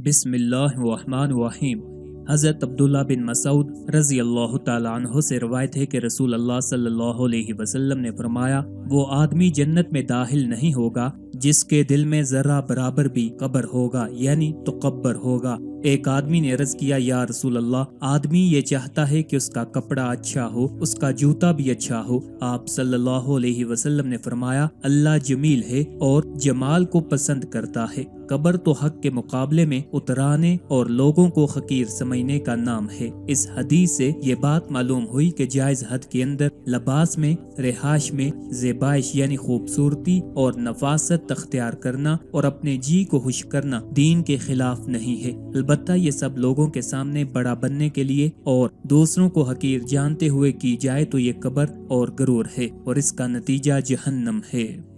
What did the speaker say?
بسم اللہ الرحمن الرحیم۔ حضرت عبداللہ بن مسعود رضی اللہ تعالیٰ عنہ سے روایت ہے کہ رسول اللہ صلی اللہ علیہ وسلم نے فرمایا، وہ آدمی جنت میں داخل نہیں ہوگا جس کے دل میں ذرہ برابر بھی قبر ہوگا، یعنی تکبر ہوگا۔ ایک آدمی نے عرض کیا، یا رسول اللہ، آدمی یہ چاہتا ہے کہ اس کا کپڑا اچھا ہو، اس کا جوتا بھی اچھا ہو۔ آپ صلی اللہ علیہ وسلم نے فرمایا، اللہ جمیل ہے اور جمال کو پسند کرتا ہے۔ قبر تو حق کے مقابلے میں اترانے اور لوگوں کو حقیر سمجھنے کا نام ہے۔ اس حدیث سے یہ بات معلوم ہوئی کہ جائز حد کے اندر لباس میں، رہائش میں زیبائش یعنی خوبصورتی اور نفاست اختیار کرنا اور اپنے جی کو خوش کرنا دین کے خلاف نہیں ہے، البتہ یہ سب لوگوں کے سامنے بڑا بننے کے لیے اور دوسروں کو حقیر جانتے ہوئے کی جائے تو یہ کبر اور غرور ہے اور اس کا نتیجہ جہنم ہے۔